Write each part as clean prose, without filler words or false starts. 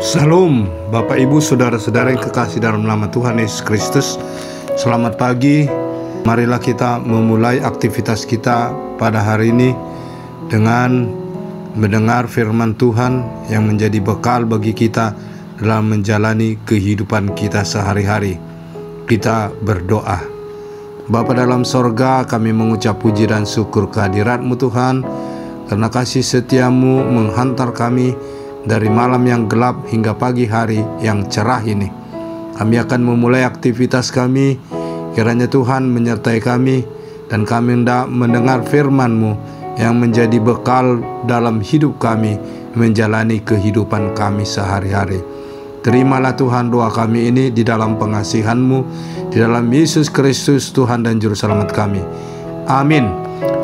Salam Bapak Ibu Saudara-saudara yang kekasih dalam nama Tuhan Yesus Kristus. Selamat pagi. Marilah kita memulai aktivitas kita pada hari ini dengan mendengar firman Tuhan yang menjadi bekal bagi kita dalam menjalani kehidupan kita sehari-hari. Kita berdoa. Bapa dalam sorga, kami mengucap puji dan syukur kehadirat-Mu Tuhan, karena kasih setiamu menghantar kami dari malam yang gelap hingga pagi hari yang cerah ini. Kami akan memulai aktivitas kami. Kiranya Tuhan menyertai kami dan kami hendak mendengar firman-Mu yang menjadi bekal dalam hidup kami, menjalani kehidupan kami sehari-hari. Terimalah Tuhan doa kami ini di dalam pengasihan-Mu, di dalam Yesus Kristus Tuhan dan Juru Selamat kami. Amin.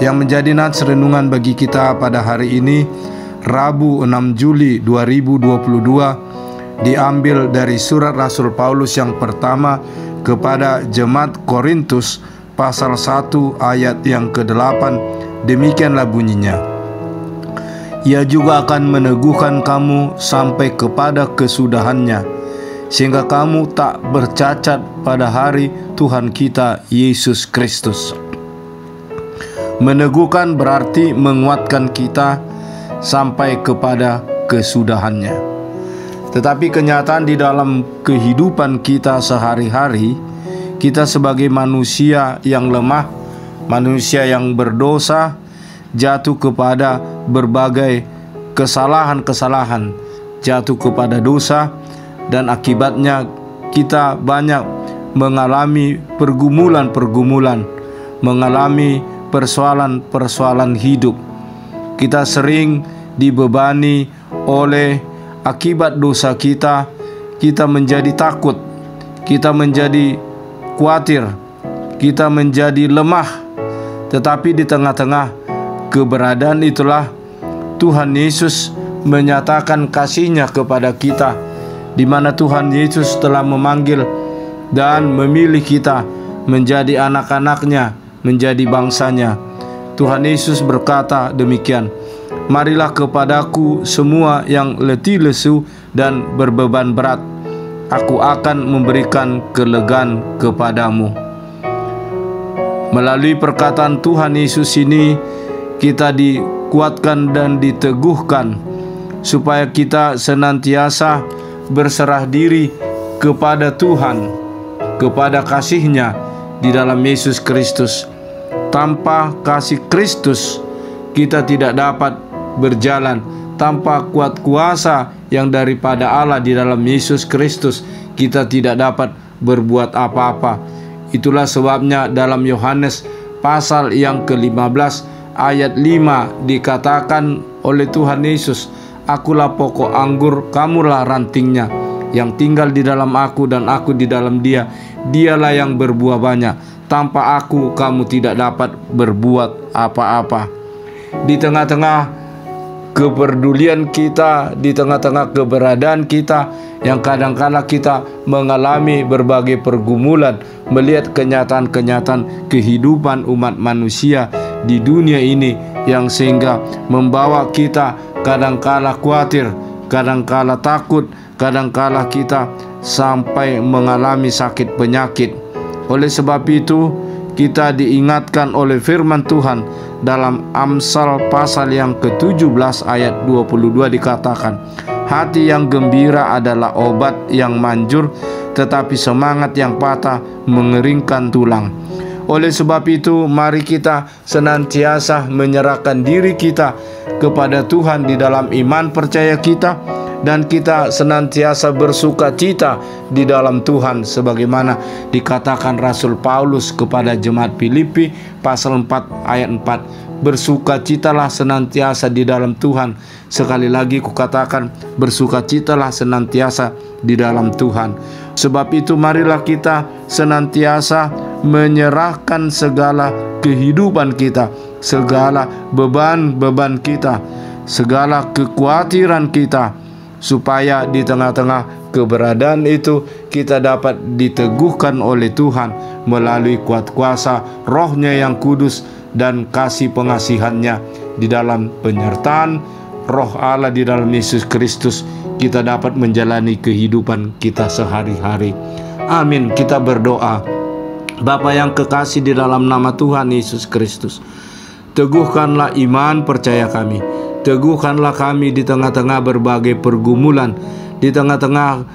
Yang menjadi nats renungan bagi kita pada hari ini, Rabu 6 Juli 2022, diambil dari surat Rasul Paulus yang pertama kepada Jemaat Korintus pasal 1 ayat yang ke-8. Demikianlah bunyinya. Ia juga akan meneguhkan kamu sampai kepada kesudahannya, sehingga kamu tak bercacat pada hari Tuhan kita Yesus Kristus. Meneguhkan berarti menguatkan kita sampai kepada kesudahannya. Tetapi kenyataan di dalam kehidupan kita sehari-hari, kita sebagai manusia yang lemah, manusia yang berdosa, jatuh kepada berbagai kesalahan-kesalahan, jatuh kepada dosa, dan akibatnya kita banyak mengalami pergumulan-pergumulan, mengalami persoalan-persoalan hidup. Kita sering dibebani oleh akibat dosa kita. Kita menjadi takut, kita menjadi khawatir, kita menjadi lemah. Tetapi di tengah-tengah keberadaan itulah Tuhan Yesus menyatakan kasih-Nya kepada kita, di mana Tuhan Yesus telah memanggil dan memilih kita menjadi anak-anak-Nya, menjadi bangsa-Nya. Tuhan Yesus berkata demikian, marilah kepadaku semua yang letih lesu dan berbeban berat, aku akan memberikan kelegaan kepadamu. Melalui perkataan Tuhan Yesus ini, kita dikuatkan dan diteguhkan supaya kita senantiasa berserah diri kepada Tuhan, kepada kasih-Nya di dalam Yesus Kristus. Tanpa kasih Kristus, kita tidak dapat berjalan. Tanpa kuat kuasa yang daripada Allah di dalam Yesus Kristus, kita tidak dapat berbuat apa-apa. Itulah sebabnya dalam Yohanes pasal yang ke-15 ayat 5 dikatakan oleh Tuhan Yesus, akulah pokok anggur, kamulah rantingnya. Yang tinggal di dalam aku dan aku di dalam dia, dialah yang berbuah banyak. Tanpa aku kamu tidak dapat berbuat apa-apa. Di tengah-tengah kepedulian kita, di tengah-tengah keberadaan kita yang kadang-kala kita mengalami berbagai pergumulan, melihat kenyataan-kenyataan kehidupan umat manusia di dunia ini yang sehingga membawa kita kadang-kala khawatir, kadang-kala takut, kadang-kala kita sampai mengalami sakit penyakit. Oleh sebab itu, kita diingatkan oleh firman Tuhan dalam Amsal pasal yang ke-17 ayat 22 dikatakan, hati yang gembira adalah obat yang manjur, tetapi semangat yang patah mengeringkan tulang. Oleh sebab itu, mari kita senantiasa menyerahkan diri kita kepada Tuhan di dalam iman percaya kita, dan kita senantiasa bersuka cita di dalam Tuhan, sebagaimana dikatakan Rasul Paulus kepada jemaat Filipi pasal 4 ayat 4. Bersukacitalah senantiasa di dalam Tuhan. Sekali lagi kukatakan, bersukacitalah senantiasa di dalam Tuhan. Sebab itu marilah kita senantiasa menyerahkan segala kehidupan kita, segala beban-beban kita, segala kekhawatiran kita, supaya di tengah-tengah keberadaan itu kita dapat diteguhkan oleh Tuhan melalui kuat kuasa Roh-Nya yang kudus dan kasih pengasihan-Nya di dalam penyertaan, Roh Allah di dalam Yesus Kristus, kita dapat menjalani kehidupan kita sehari-hari. Amin. Kita berdoa. Bapa yang kekasih, di dalam nama Tuhan Yesus Kristus, teguhkanlah iman percaya kami. Teguhkanlah kami di tengah-tengah berbagai pergumulan, di tengah-tengah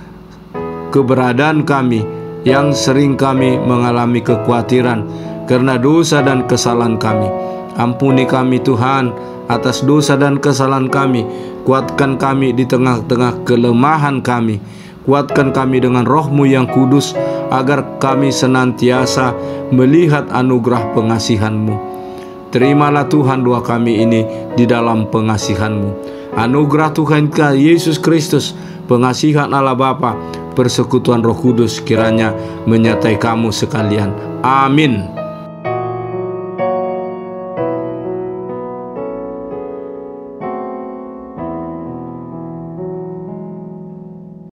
keberadaan kami yang sering kami mengalami kekhawatiran karena dosa dan kesalahan kami. Ampuni kami Tuhan atas dosa dan kesalahan kami. Kuatkan kami di tengah-tengah kelemahan kami. Kuatkan kami dengan Roh-Mu yang kudus, agar kami senantiasa melihat anugerah pengasihan-Mu. Terimalah Tuhan doa kami ini di dalam pengasihan-Mu. Anugerah Tuhan Yesus Kristus, pengasihan Allah Bapa, persekutuan Roh Kudus kiranya menyertai kamu sekalian. Amin.